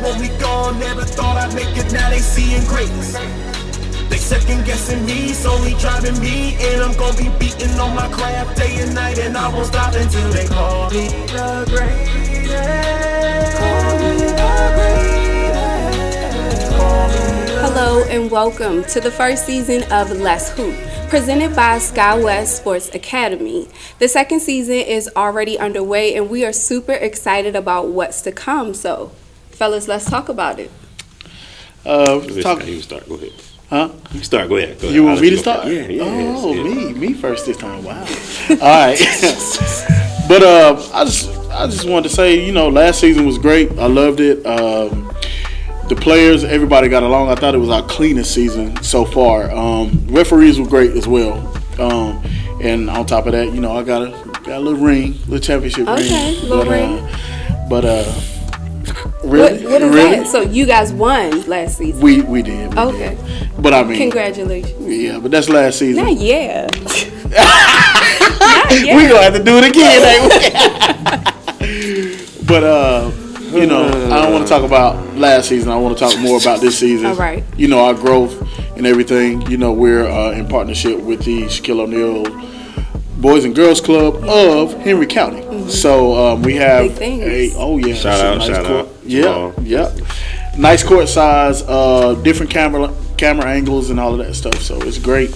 want me gone, never thought I'd make it, now they seeing greatness. They second guessing me, slowly driving me, and I'm gonna be beating on my craft day and night, and I won't stop until they call me the greatest. Call me the greatest. Call me the Hello and welcome to the first season of Let's Hoop, presented by SkyWest Sports Academy. The second season is already underway, and we are super excited about what's to come. So, fellas, let's talk about it. You start. Go ahead. Huh? You start. Go ahead. You want me to start? Yeah. Oh, me first this time. Wow. All right. But I just wanted to say, last season was great. I loved it. The players, everybody got along. I thought it was our cleanest season so far. Referees were great as well. And on top of that, I got a little ring, little championship ring. Okay, little ring. Really? What is that? So you guys won last season? We did. Okay. Did. But I mean, congratulations. Yeah, but that's last season. Not yet. We gonna have to do it again, ain't we? But I don't want to talk about last season. I want to talk more about this season. All right. Our growth and everything. We're in partnership with the Shaquille O'Neal Boys and Girls Club of Henry County. Mm-hmm. So we have Shout out. Yeah. Nice court size, different camera angles and all of that stuff. So it's great.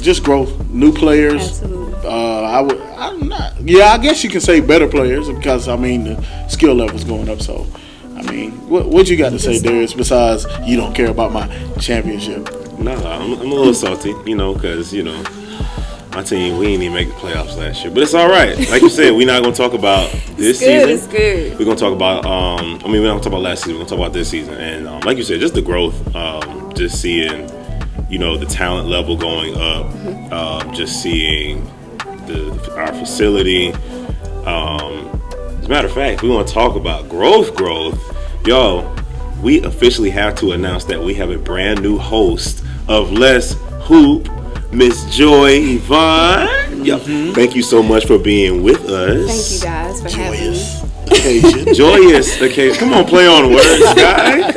Just growth, new players. Absolutely. I guess you can say better players because the skill level's going up. So what you got to say, Darius? Besides you don't care about my championship? No, I'm a little salty, because my team, we didn't even make the playoffs last year. But it's all right. Like you said, we're not going to talk about this season. It's good. We're going to talk about, we're not going to talk about last season. We're going to talk about this season. And like you said, just the growth, just seeing, the talent level going up, just seeing our facility. As a matter of fact, we want to talk about growth. Yo, we officially have to announce that we have a brand new host of Let's Hoop, Miss Joy Yvonne. Yo, thank you so much for being with us. Thank you guys for having me. Occasion. Joyous occasion. Come on, play on words, guy.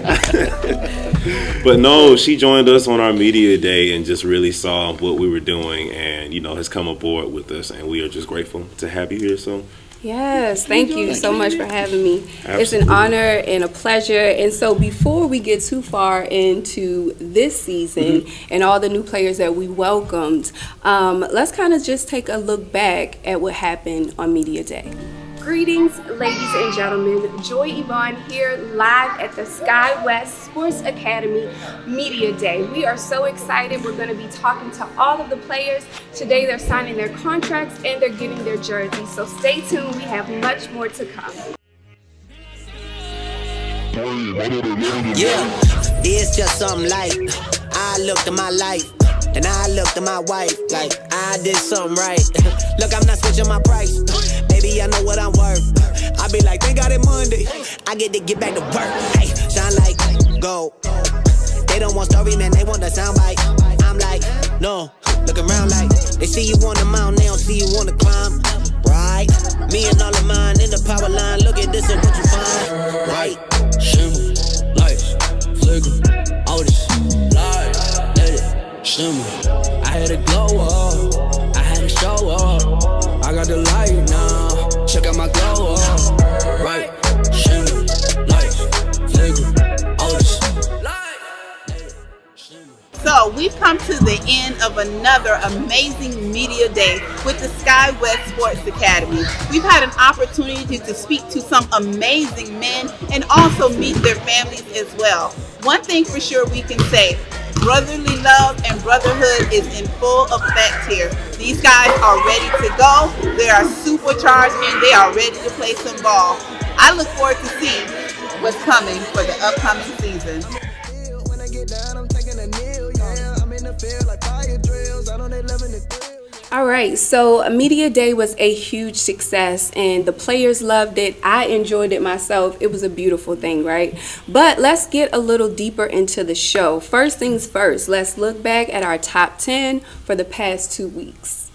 But no, she joined us on our media day and just really saw what we were doing and, has come aboard with us. And we are just grateful to have you here. So yes, thank you so much for having me. Absolutely. It's an honor and a pleasure. And so before we get too far into this season and all the new players that we welcomed, let's kind of just take a look back at what happened on Media Day. Greetings, ladies and gentlemen. Joy Yvonne here live at the SkyWest Sports Academy Media Day. We are so excited. We're going to be talking to all of the players. Today they're signing their contracts and they're getting their jerseys. So stay tuned. We have much more to come. Yeah, it's just something like I looked at my life and I looked at my wife like I did something right. Look, I'm not switching my price. Baby, I know what I'm worth. I be like, thank God it's Monday. I get to get back to work. Hey, shine like gold. They don't want story, man. They want the soundbite. I'm like, no. Look around like they see you on the mountain, they don't see you on the climb. Right? Me and all of mine in the power line. Look at this and what you find. Right? Shimmer, lights, flicker, all this. Light, let it shimmer. I had to glow up. I had to show up. I got the light now. Check out my glow up. Right? Shimmer, lights, flicker, all this. So we've come to the end of another amazing media day with the SkyWest Sports Academy. We've had an opportunity to speak to some amazing men and also meet their families as well. One thing for sure we can say, brotherly love and brotherhood is in full effect here. These guys are ready to go. They are supercharged and they are ready to play some ball. I look forward to seeing what's coming for the upcoming season. All right, so Media Day was a huge success and the players loved it. I enjoyed it myself. It was a beautiful thing, right? But let's get a little deeper into the show. First things first, let's look back at our top 10 for the past 2 weeks.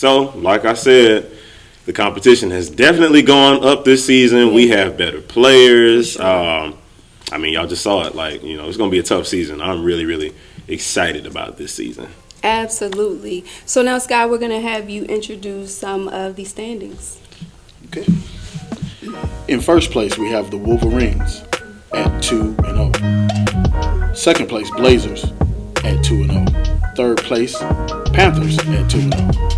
So, like I said, the competition has definitely gone up this season. We have better players. I mean, y'all just saw it. Like, you know, it's going to be a tough season. I'm really, really excited about this season. Absolutely. So now, Sky, we're going to have you introduce some of the standings. Okay. In first place, we have the Wolverines at 2-0. Second place, Blazers at 2-0. Third place, Panthers at 2-0.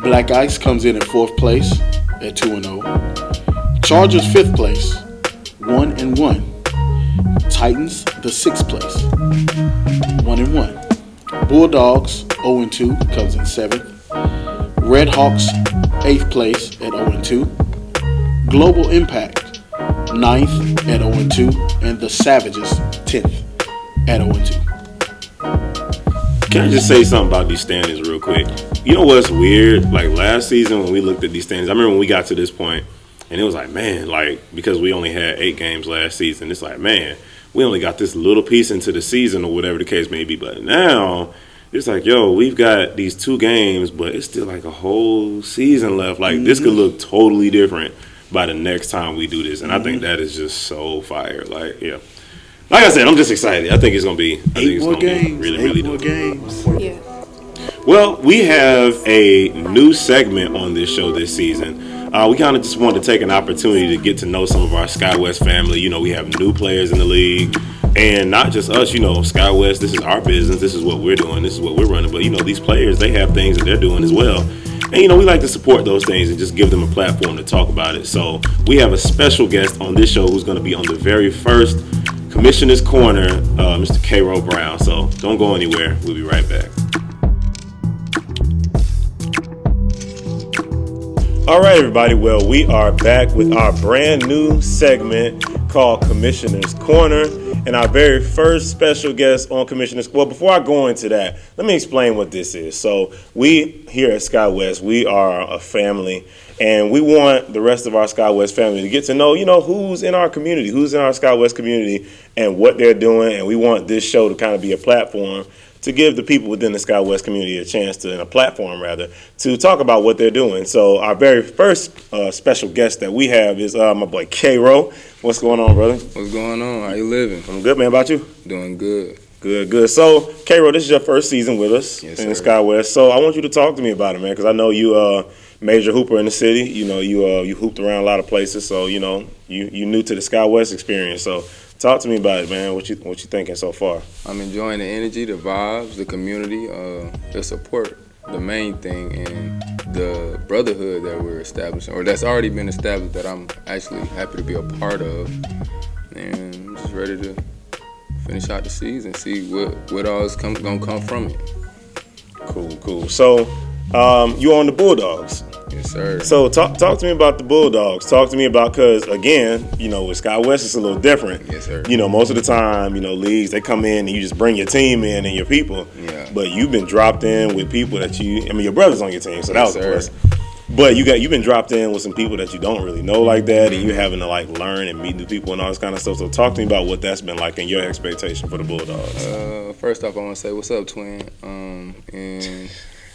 Black Ice comes in at fourth place at 2-0. Chargers fifth place, 1-1. Titans the sixth place, 1-1. Bulldogs 0-2 comes in seventh. Red Hawks 8th place at 0-2. Global Impact 9th at 0-2. And the Savages 10th at 0-2. Can I just say something about these standings real quick? You know what's weird? Like last season when we looked at these standings, I remember when we got to this point and it was like, man, like because we only had 8 games last season, it's like, man, we only got this little piece into the season or whatever the case may be. But now it's like, yo, we've got these 2 games, but it's still like a whole season left. Like this could look totally different by the next time we do this. And I think that is just so fire. Like, yeah. Like I said, I'm just excited. I think it's going to be 8 more games. Really, 8 really more dope. games. Yeah. Well, we have a new segment on this show this season. We kind of just wanted to take an opportunity to get to know some of our SkyWest family. You know, we have new players in the league. And not just us, you know, SkyWest, this is our business. This is what we're doing. This is what we're running. But, you know, these players, they have things that they're doing as well. And, you know, we like to support those things and just give them a platform to talk about it. So we have a special guest on this show who's going to be on the very first Commissioner's Corner, Mr. K-Ro Brown. So don't go anywhere. We'll be right back. All right, everybody. Well, we are back with our brand new segment called Commissioner's Corner. And our very first special guest on Commissioner's. Well, before I go into that, let me explain what this is. So we here at SkyWest, we are a family, and we want the rest of our SkyWest family to get to know, you know, who's in our community, who's in our SkyWest community, and what they're doing. And we want this show to kind of be a platform to give the people within the SkyWest community a chance to, and a platform rather, to talk about what they're doing. So our very first special guest that we have is my boy K-Ro. What's going on, brother? What's going on? How you living? I'm good, man. About you? Doing good. Good. So, K-Ro, this is your first season with us Yes, in the sir. SkyWest. So I want you to talk to me about it, man, because I know you major hooper in the city. You know, you hooped around a lot of places. So, you know, you new to the SkyWest experience. So talk to me about it, man. What you thinking so far? I'm enjoying the energy, the vibes, the community, the support, the main thing, and the brotherhood that we're establishing, or that's already been established, that I'm actually happy to be a part of. And I'm just ready to finish out the season, see what all is gonna come from it. Cool. So you on the Bulldogs. Yes, sir. So talk to me about the Bulldogs. Talk to me about, because again, you know, with SkyWest it's a little different. Yes, sir. You know, most of the time, you know, leagues, they come in and you just bring your team in and your people. Yeah. But you've been dropped in with people that your brother's on your team, so that Yes, was a sir. plus. But you've been dropped in with some people that you don't really know like that, and you're having to like learn and meet new people and all this kind of stuff. So talk to me about what that's been like and your expectation for the Bulldogs. First off, I want to say what's up, twin. And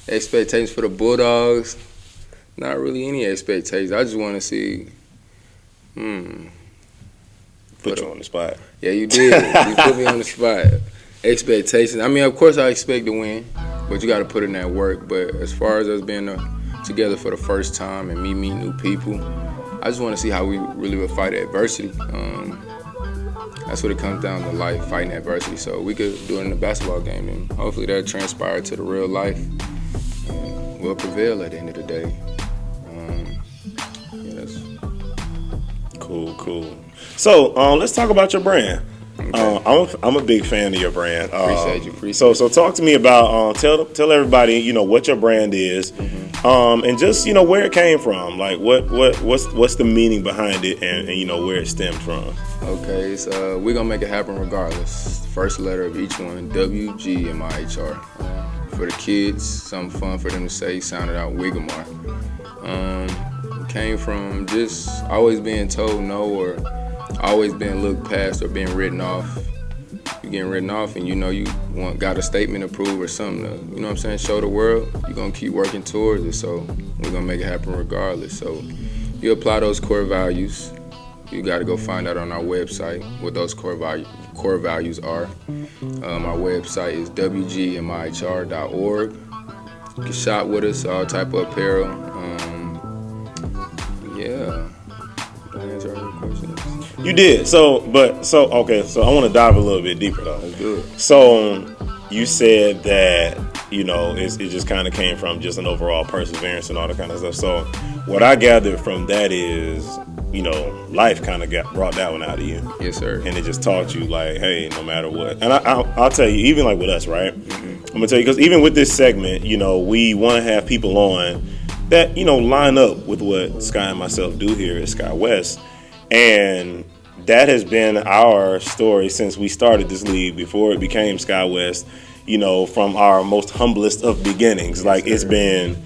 expectations for the Bulldogs. Not really any expectations. I just want to see. Put you on the spot. Yeah, you did. You put me on the spot. Expectations. I mean, of course, I expect to win, but you got to put in that work. But as far as us being together for the first time and me meeting new people, I just want to see how we really will fight adversity. That's what it comes down to, life, fighting adversity. So we could do it in the basketball game, and hopefully that transpire to the real life. And we'll prevail at the end of the day. Cool. So let's talk about your brand. Okay. I'm a big fan of your brand. Appreciate you. So talk to me about tell everybody, you know, what your brand is, and just, you know, where it came from. Like what's the meaning behind it, and you know where it stemmed from. Okay, so we're gonna make it happen regardless. First letter of each one, WGMIHR. For the kids, something fun for them to say, sounded out Wigamar. Came from just always being told no, or always being looked past or being written off. you getting written off and you know you got a statement approved or something to, you know what I'm saying, show the world, you're going to keep working towards it. So we're going to make it happen regardless. So you apply those core values. You got to go find out on our website what those core values are. Our website is wgmihr.org. You can shop with us, all type of apparel. Yeah. Did I answer all your questions? You did. So I want to dive a little bit deeper though. That's good. So you said that, you know, it just kind of came from just an overall perseverance and all that kind of stuff. So what I gathered from that is, you know, life kind of brought that one out of you. Yes, sir. And it just taught you, like, hey, no matter what. And I'll tell you, even like with us, right? Mm-hmm. I'm going to tell you, because even with this segment, you know, we want to have people on that, you know, line up with what Sky and myself do here at Sky West. And that has been our story since we started this league, before it became Sky West, you know, from our most humblest of beginnings. Yes, like, sir. It's been,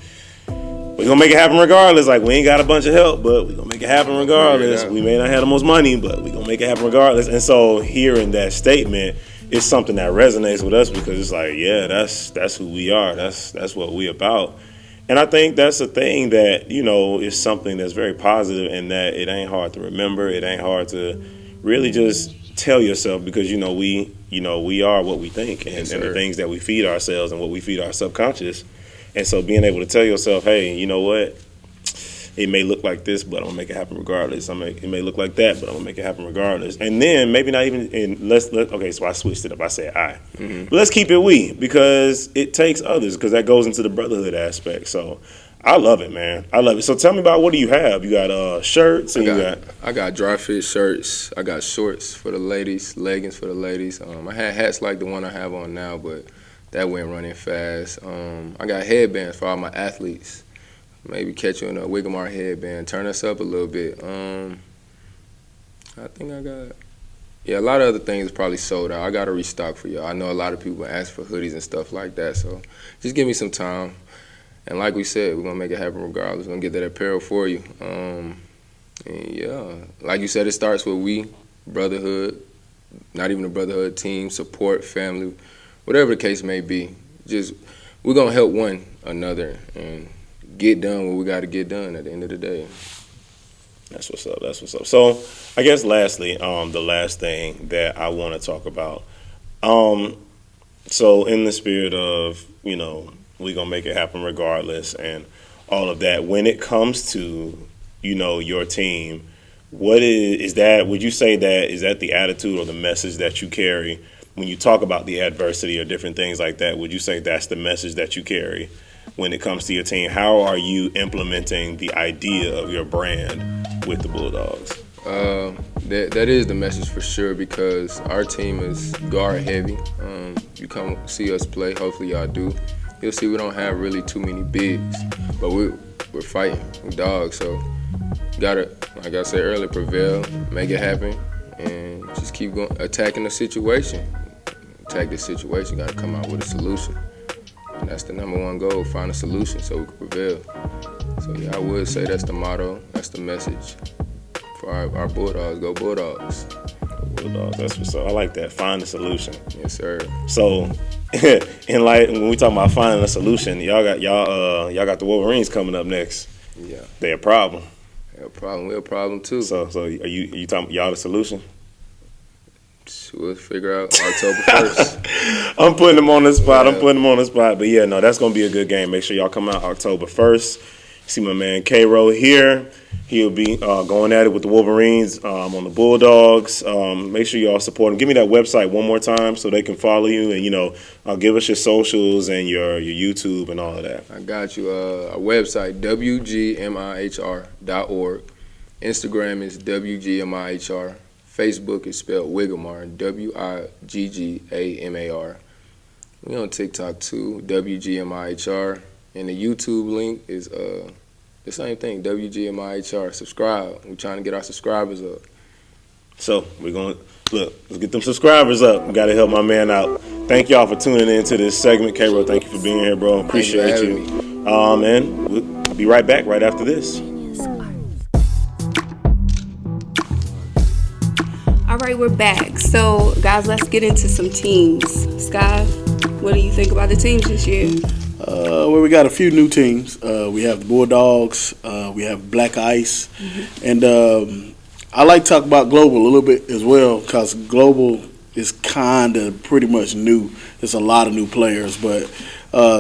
we're going to make it happen regardless. Like, we ain't got a bunch of help, but we're going to make it happen regardless. We may not have the most money, but we're going to make it happen regardless. And so hearing that statement is something that resonates with us, because it's like, yeah, that's who we are. That's what we about. And I think that's a thing that, you know, is something that's very positive, in that it ain't hard to remember. It ain't hard to really just tell yourself, because, you know, we are what we think, and the things that we feed ourselves and what we feed our subconscious. And so being able to tell yourself, hey, you know what? It may look like this, but I'm going to make it happen regardless. It may look like that, but I'm going to make it happen regardless. And then maybe not even, okay, so I switched it up. I said I. Mm-hmm. But let's keep it we, because it takes others, because that goes into the brotherhood aspect. So I love it, man. I love it. So tell me about, what do you have? You got shirts, and I got dry fit shirts. I got shorts for the ladies, leggings for the ladies. I had hats like the one I have on now, but that went running fast. I got headbands for all my athletes. Maybe catch you in a Wigmore headband, turn us up a little bit. I think I got, a lot of other things probably sold out. I got to restock for y'all. I know a lot of people ask for hoodies and stuff like that, so just give me some time. And like we said, we're going to make it happen regardless. We're going to get that apparel for you. And yeah, like you said, it starts with we, brotherhood, not even a brotherhood, team, support, family, whatever the case may be. Just, we're going to help one another and get done what we got to get done at the end of the day. That's what's up. That's what's up. So I guess lastly, the last thing that I want to talk about. So in the spirit of, you know, we're going to make it happen regardless and all of that, when it comes to, you know, your team, what is that, would you say that, is that the attitude or the message that you carry when you talk about the adversity or different things like that? Would you say that's the message that you carry when it comes to your team? How are you implementing the idea of your brand with the Bulldogs? That is the message for sure, because our team is guard heavy. You come see us play, hopefully y'all do. You'll see we don't have really too many bigs, but we're fighting, we're dogs, so gotta, like I said earlier, prevail, make it happen, and just keep going, attacking the situation. Attack the situation, gotta come out with a solution. And that's the number one goal, find a solution so we can prevail. So yeah, I would say that's the motto, that's the message for our Bulldogs. Go Bulldogs. Go Bulldogs, that's what's up. I like that, find a solution. Yes, sir. So, and like when we talk about finding a solution, y'all got the Wolverines coming up next. Yeah. They're a problem. They're a problem, we're a problem too. So are you talking y'all the solution? We'll figure out October 1st. I'm putting them on the spot. Yeah. I'm putting them on the spot. But yeah, no, that's going to be a good game. Make sure y'all come out October 1st. See my man K-Ro here. He'll be going at it with the Wolverines on the Bulldogs. Make sure y'all support him. Give me that website one more time so they can follow you. And, you know, give us your socials and your YouTube and all of that. I got you. Our website, wgmihr.org. Instagram is wgmihr. Facebook is spelled Wiggamar, Wiggamar. We on TikTok too, WGMIHR. And the YouTube link is the same thing, WGMIHR. Subscribe. We're trying to get our subscribers up. So we're going to, let's get them subscribers up. We got to help my man out. Thank y'all for tuning in to this segment. K-Ro, thank you for being here, bro. Appreciate you. And we'll be right back right after this. All right, right, we're back. So, guys, let's get into some teams. Sky, what do you think about the teams this year? Well, we got a few new teams. We have the Bulldogs. We have Black Ice. And I like to talk about Global a little bit as well because Global is kind of pretty much new. There's a lot of new players. But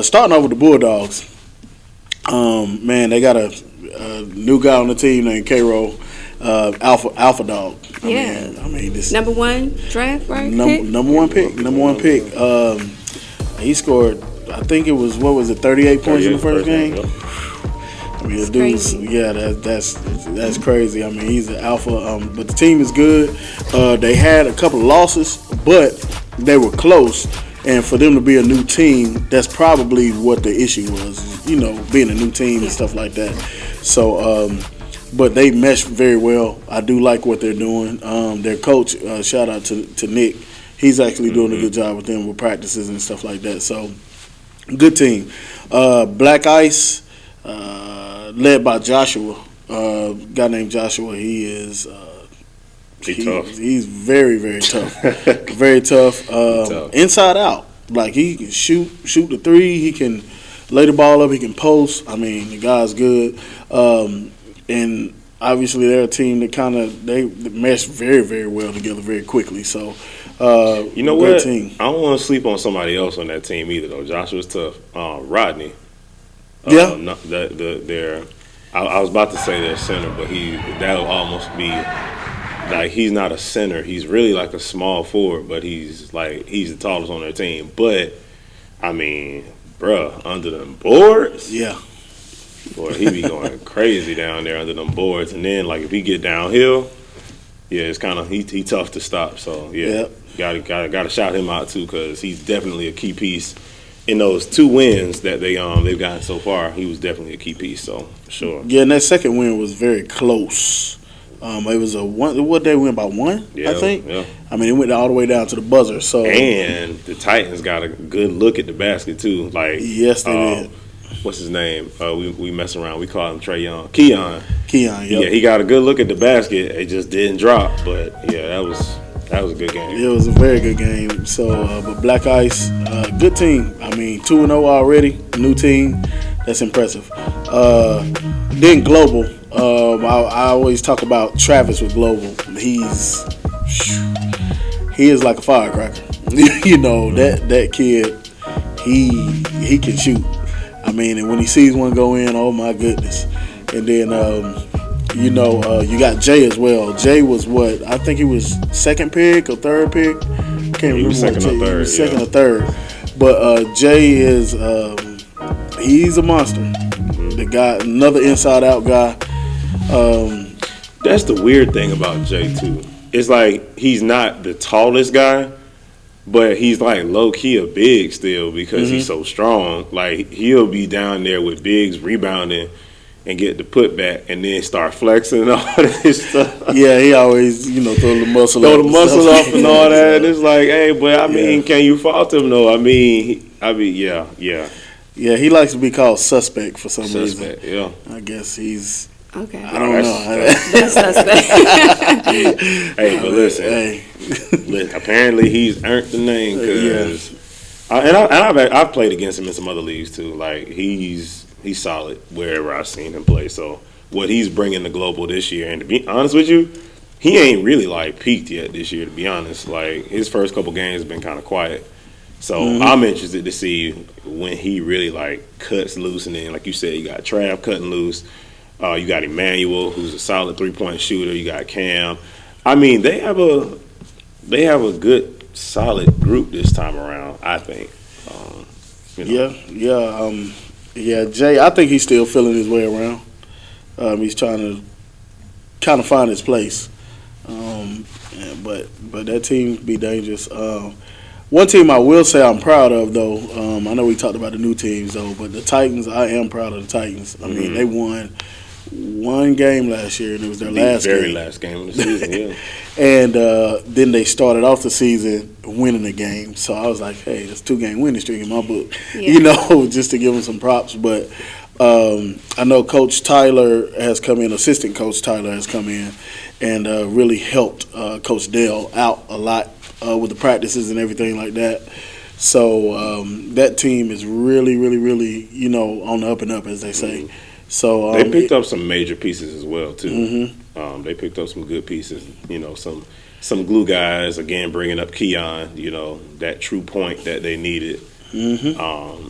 starting off with the Bulldogs, man, they got a new guy on the team named K-Roll, Alpha Dog. I mean, this number one draft, right? Number one pick. He scored, I think it was, 38 points in the first game? Yep. I mean, the dude's, yeah, that's crazy. I mean, he's an alpha, but the team is good. They had a couple of losses, but they were close. And for them to be a new team, that's probably what the issue was, you know, being a new team and stuff like that. So, but they meshed very well. I do like what they're doing. Their coach, shout out to Nick. He's actually doing a good job with them with practices and stuff like that. So, good team. Black Ice, led by Joshua, a guy named Joshua. He is tough. He's very, very tough. Very tough. Inside out. Like, he can shoot the three. He can lay the ball up. He can post. I mean, the guy's good. And obviously they're a team that they mesh very, very well together very quickly. So, you know what? Team. I don't want to sleep on somebody else on that team either, though. Joshua's tough. Rodney. Yeah. I was about to say their center, but that'll almost be like he's not a center. He's really like a small forward, but he's the tallest on their team. But I mean, bruh, under them boards, yeah. Boy, he be going crazy down there under them boards, and then like if he get downhill, yeah, it's kind of he tough to stop. So yeah, gotta shout him out too because he's definitely a key piece in those 2 wins that they've gotten so far. He was definitely a key piece. So for sure. Yeah, and that second win was very close. It was a one. What they win by 1? Yeah, I think. Yeah. I mean, it went all the way down to the buzzer. So and the Titans got a good look at the basket too. Like yes, they did. What's his name? We mess around. We call him Trey Young. Keon. Yep. Yeah, he got a good look at the basket. It just didn't drop. But yeah, that was a good game. It was a very good game. So, but Black Ice, good team. I mean, 2-0 already. New team. That's impressive. Then Global. I always talk about Travis with Global. He is like a firecracker. You know, that kid, he can shoot. I mean, and when he sees one go in, oh my goodness. And then, you got Jay as well. Jay was what? I think he was second pick or third pick. Can't remember. He was second or third. Second or third. But Jay is, he's a monster. The guy, another inside out guy. That's the weird thing about Jay too. It's like he's not the tallest guy, but he's like low key a big still because he's so strong. Like he'll be down there with bigs rebounding and get the putback and then start flexing and all this stuff. Yeah, he always throw the muscle off and all that. And it's like, hey, but I mean, can you fault him though? I mean, yeah. Yeah, he likes to be called suspect for some reason. Yeah. I guess he's. Okay. I don't know. That's suspect. Hey, but listen. Apparently, he's earned the name because, I've played against him in some other leagues too. Like he's solid wherever I've seen him play. So what he's bringing to Global this year, and to be honest with you, he ain't really like peaked yet this year. To be honest, like his first couple games have been kind of quiet. So I'm interested to see when he really like cuts loose, and then like you said, you got Trav cutting loose. You got Emmanuel, who's a solid 3-point shooter. You got Cam. I mean, they have a good, solid group this time around. I think. Yeah. Jay, I think he's still feeling his way around. He's trying to kind of find his place. But that team be dangerous. One team I will say I'm proud of, though. I know we talked about the new teams, though, but the Titans, I am proud of the Titans. I mean, they won one game last year, and it was their last game of the season, yeah. And then they started off the season winning the game. So I was like, hey, it's 2-game winning streak in my book, just to give them some props. But I know Coach Tyler has come in, assistant Coach Tyler has come in, and really helped Coach Dale out a lot with the practices and everything like that. So that team is really, really, really, on the up and up, as they say. So they picked up some major pieces as well too. They picked up some good pieces. Some glue guys, again, bringing up Keon. That true point that they needed. They.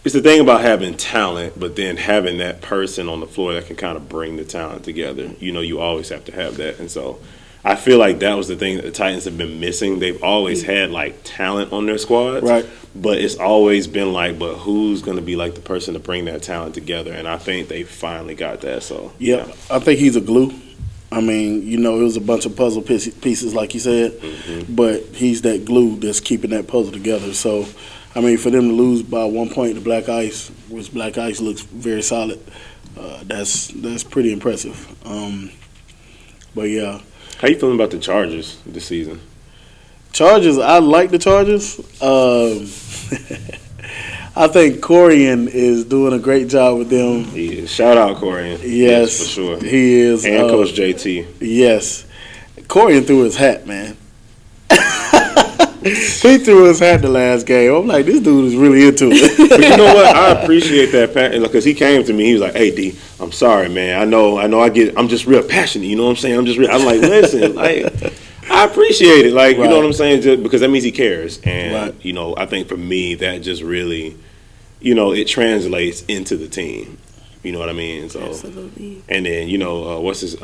It's the thing about having talent, but then having that person on the floor that can kind of bring the talent together. You always have to have that, and so I feel like that was the thing that the Titans have been missing. They've always had like talent on their squads, right? But it's always been like, but who's going to be like the person to bring that talent together? And I think they finally got that. So yeah, I think he's a glue. I mean, it was a bunch of puzzle pieces, like you said, but he's that glue that's keeping that puzzle together. So, I mean, for them to lose by 1 point to Black Ice, which Black Ice looks very solid, that's pretty impressive. But yeah. How you feeling about the Chargers this season? Chargers, I like the Chargers. I think Corian is doing a great job with them. He is. Shout out Corian. Yes, for sure. He is. And Coach JT. Yes. Corian threw his hat, man. He threw his hat the last game. I'm like, this dude is really into it. But you know what? I appreciate that because he came to me. He was like, "Hey D, I'm sorry, man. I know. I'm just real passionate. You know what I'm saying? I'm like, listen, like, I appreciate it. Like, you know what I'm saying? Just because that means he cares. And I think for me that just really, it translates into the team. You know what I mean? So, absolutely. And then what's his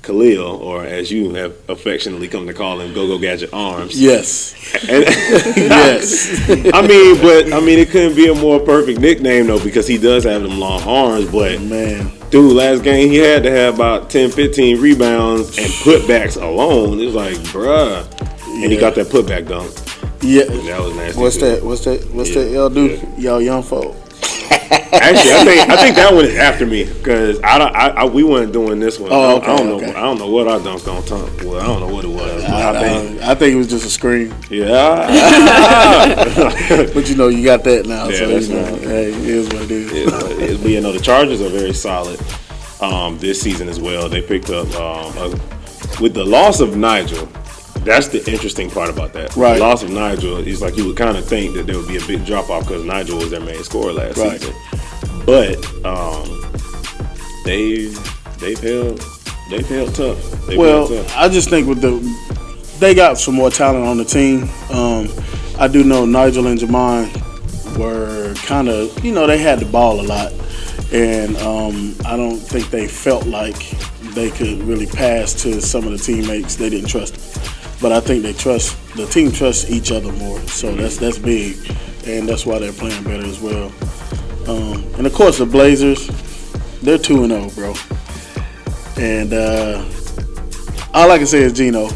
Khalil, or as you have affectionately come to call him, Go-Go Gadget Arms. Yes. Yes. I mean, it couldn't be a more perfect nickname though, because he does have them long arms. But man, dude, last game he had to have about 10, 15 rebounds and putbacks alone. It was like, bruh. And he got that putback dunk. Yeah. And that was nasty. What's that L do? Y'all young folk. Actually, I think that one is after me because we weren't doing this one. Oh, I don't know what I dunked on top. Well, I don't know what it was. I think it was just a screen. Yeah. But you got that now. Yeah, so that's hey, it is what it is. But the Chargers are very solid this season as well. They picked up with the loss of Nigel. That's the interesting part about that. Right. The loss of Nigel is like you would kind of think that there would be a big drop off because Nigel was their main scorer last season. But they've held tough. I just think they got some more talent on the team. I do know Nigel and Jamon were kind of they had the ball a lot, and I don't think they felt like they could really pass to some of the teammates. They didn't trust them. But I think the team trusts each other more, so that's big, and that's why they're playing better as well. And of course the Blazers, they're 2-0, bro. And all I can say is Gino.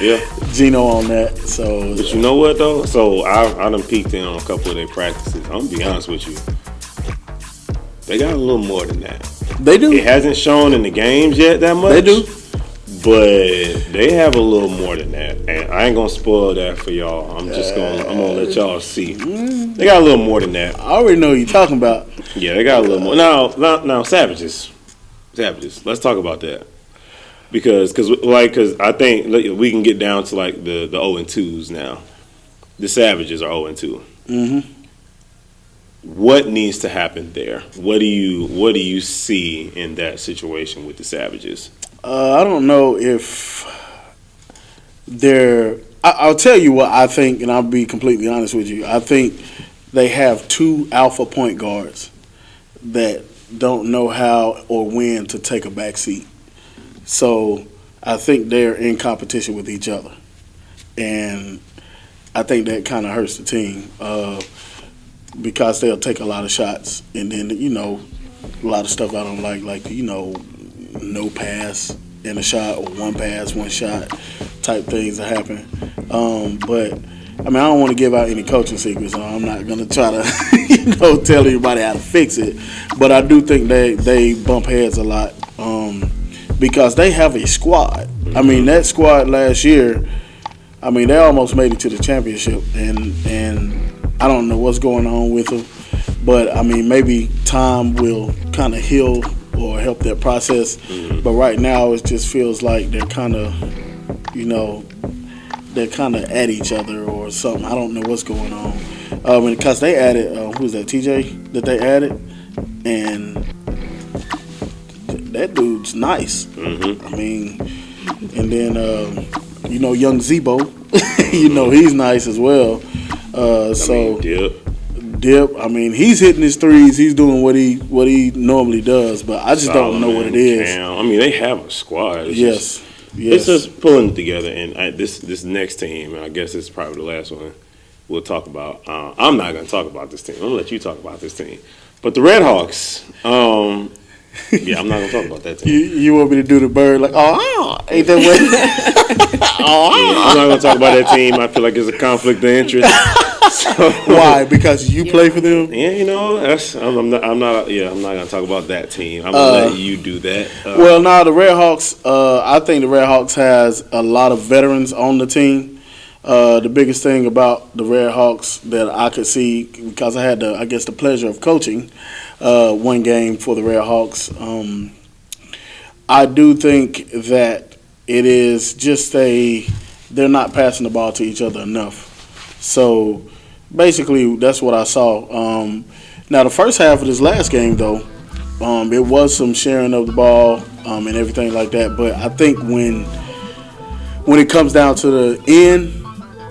Yeah. Gino on that. So, but you know what though? So I done peeked in on a couple of their practices. I'm gonna be honest with you. They got a little more than that. They do. It hasn't shown in the games yet that much. They do. But they have a little more than that, and I ain't gonna spoil that for y'all. I'm gonna let y'all see. They got a little more than that. I already know what you're talking about. Yeah, they got a little more. Now, Savages. Let's talk about that because I think we can get down to like the 0-2s now. The Savages are 0-2. Mm-hmm. What needs to happen there? What do you see in that situation with the Savages? I don't know if they're. I'll tell you what I think, and I'll be completely honest with you. I think they have two alpha point guards that don't know how or when to take a back seat. So I think they're in competition with each other, and I think that kind of hurts the team because they'll take a lot of shots, and then a lot of stuff I don't like no pass in a shot or one pass, one shot type things that happen. But I don't want to give out any coaching secrets. So I'm not going to try to tell everybody how to fix it. But I do think they bump heads a lot because they have a squad. That squad last year, they almost made it to the championship, and I don't know what's going on with them. But maybe time will kind of heal or help that process. But right now, it just feels like they're kind of, they're kind of at each other or something. I don't know what's going on. Because they added, who's that, TJ, that they added? And that dude's nice. I mean, and then, young Zebo, he's nice as well. Dip, I mean, he's hitting his threes. He's doing what he normally does, but I just don't know what it is. I mean, they have a squad. Yes. It's just pulling it together. And this next team, and I guess it's probably the last one we'll talk about. I'm not going to talk about this team. I'm going to let you talk about this team. But the Red Hawks, I'm not going to talk about that team. You want me to do the bird like, ain't that way? I'm not going to talk about that team. I feel like there's a conflict of interest. So, why? Because you play for them? Yeah, I'm not gonna talk about that team. I'm gonna let you do that. The Red Hawks. I think the Red Hawks has a lot of veterans on the team. The biggest thing about the Red Hawks that I could see, because I had the pleasure of coaching one game for the Red Hawks. I do think that it is just they're not passing the ball to each other enough. So basically, that's what I saw. Now, the first half of this last game, though, it was some sharing of the ball and everything like that. But I think when it comes down to the end,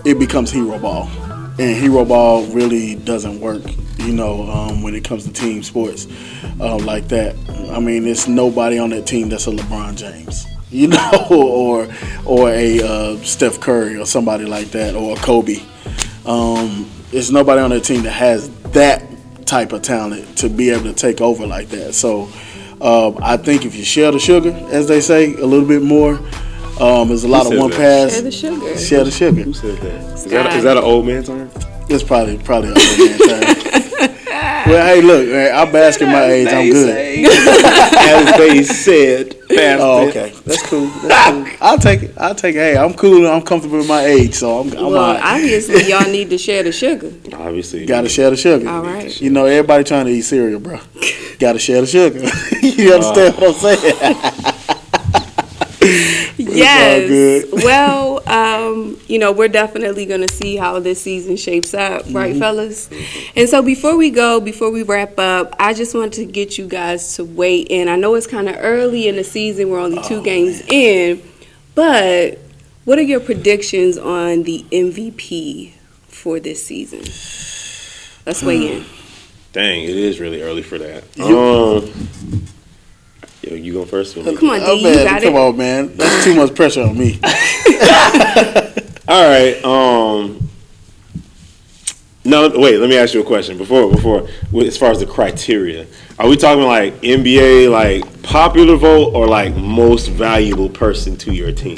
it becomes hero ball. And hero ball really doesn't work, when it comes to team sports like that. I mean, there's nobody on that team that's a LeBron James, or a Steph Curry or somebody like that, or a Kobe. There's nobody on that team that has that type of talent to be able to take over like that. So I think if you share the sugar, as they say, a little bit more, there's a lot of one pass. Share the sugar. Share the sugar. Who said that? Is that an old man term? It's probably an old man term. Well, hey, look, man, I'm basking my age. I'm good. As they said. Oh, okay. That's cool. I'll take it. Hey, I'm cool. I'm comfortable with my age, so I'm all right. Obviously, y'all need to share the sugar. Obviously. Got to share the sugar. All right. Everybody trying to eat cereal, bro. Got to share the sugar. You understand what I'm saying? Yes. Well, we're definitely going to see how this season shapes up, right, fellas? And so before we wrap up, I just want to get you guys to weigh in. I know it's kind of early in the season. We're only 2 games in. But what are your predictions on the MVP for this season? Let's weigh in. Dang, it is really early for that. You go first. Come on, D, you got it. Come on, man. That's too much pressure on me. All right. No, wait. Let me ask you a question. Before, as far as the criteria, are we talking like NBA, like popular vote, or like most valuable person to your team?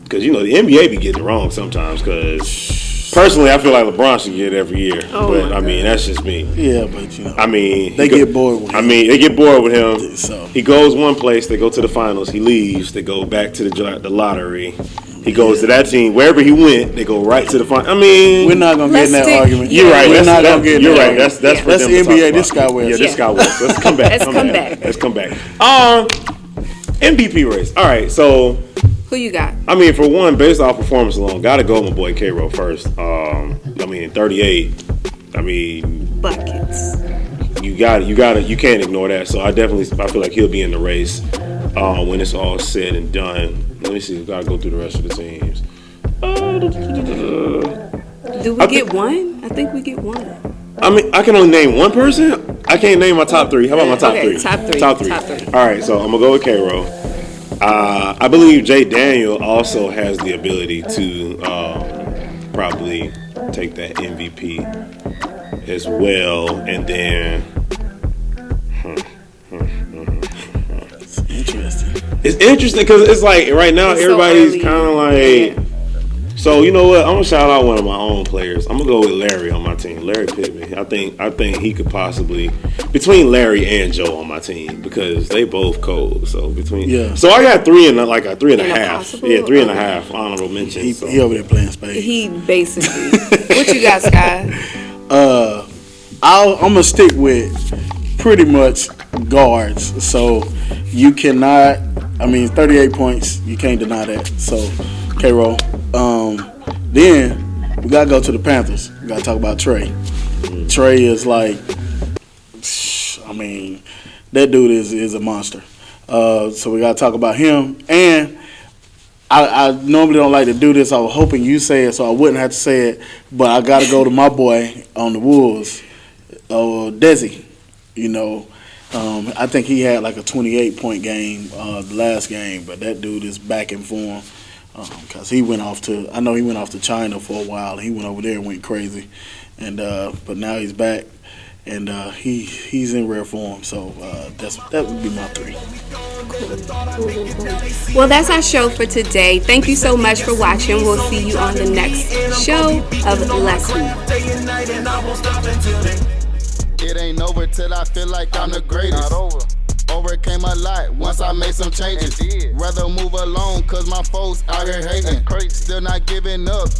Because the NBA be getting it wrong sometimes. Because personally, I feel like LeBron should get it every year. But I mean, that's just me. Yeah, but I mean, they get bored with him. I mean, they get bored with him. So he goes one place, they go to the finals. He leaves, they go back to the lottery. He goes to that team. Wherever he went, they go right to the final. I mean, we're not gonna get in that argument. You're right. We're not gonna get in You're that right. argument. That's for that's them the to talk NBA. about. This guy West. Yeah, this guy West. Let's come back. Let's come back. MVP race. All right. So who you got? I mean, for one, based off performance alone, gotta go my boy K-Row first. I mean, 38. I mean, buckets. You can't ignore that. So I feel like he'll be in the race when it's all said and done. Let me see. We gotta go through the rest of the teams. Do we get one? I think we get one. I mean, I can only name one person. I can't name my top 3. How about my top 3? Top three. All right, so I'm gonna go with K-Row. I believe Jay Daniel also has the ability to probably take that MVP as well, and then it's interesting because it's like right now everybody's kind of like. So you know what? I'm gonna shout out one of my own players. I'm gonna go with Larry on my team, Larry Pittman. I think he could possibly between Larry and Joe on my team because they both cold. So so I got 3 and like a 3.5. Yeah, 3.5 honorable mention. He over there playing spades. He basically. What you got, Sky? I'm gonna stick with pretty much guards. So you cannot. I mean, 38 points. You can't deny that. So, K-Roll. Then we gotta go to the Panthers. We gotta talk about Trey. Trey is like, I mean, that dude is a monster. So we gotta talk about him. And I normally don't like to do this. I was hoping you say it, so I wouldn't have to say it. But I gotta go to my boy on the Wolves, Desi. You know, I think he had like a 28-point game the last game, but that dude is back in form. Because he went off to, I know he went off to China for a while. He went over there and went crazy, and but now he's back, and he's in rare form. So that would be my 3. Well, that's our show for today. Thank you so much for watching. We'll see you on the next show of Let's Hoop. It ain't over till I feel like I'm the greatest. Overcame a lot once I made some changes. Rather move alone cause my folks out here hating. Still not giving up.